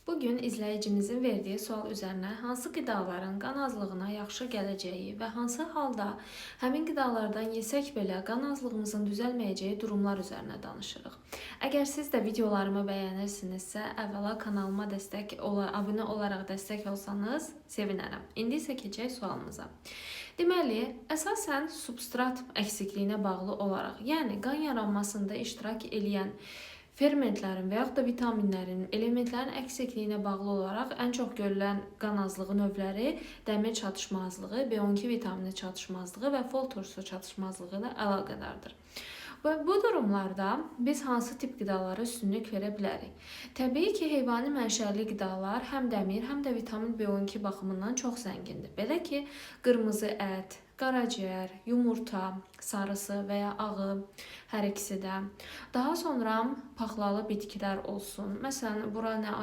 Bugün izləyicimizin verdiyi sual üzərinə hansı qidaların qan azlığına yaxşı gələcəyi və hansı halda həmin qidalardan yesək belə qan azlığımızın düzəlməyəcəyi durumlar üzərinə danışırıq. Əgər siz də videolarımı bəyənirsinizsə, əvvəla kanalıma abunə olaraq dəstək olsanız sevinərəm. İndi isə keçək sualımıza. Deməli, əsasən substrat əksikliyinə bağlı olaraq, yəni qan yaranmasında iştirak edən fermentlərin və yaxud da vitaminlərin, elementlərin əksikliyinə bağlı olaraq ən çox görülən qan azlığı növləri dəmir çatışmazlığı, B12 vitamini çatışmazlığı və fol turşusu çatışmazlığı ilə əlaqədardır. Və bu durumlarda biz hansı tip qidalara üstünlük verə bilərik? Təbii ki, heyvani mənşəli qidalar həm dəmir, həm də vitamin B12 baxımından çox zəngindir. Belə ki, qırmızı ət, qaraciyər, yumurta, sarısı və ya ağı, hər ikisi də. Daha sonra paxlalı bitkilər olsun. Məsələn, bura nə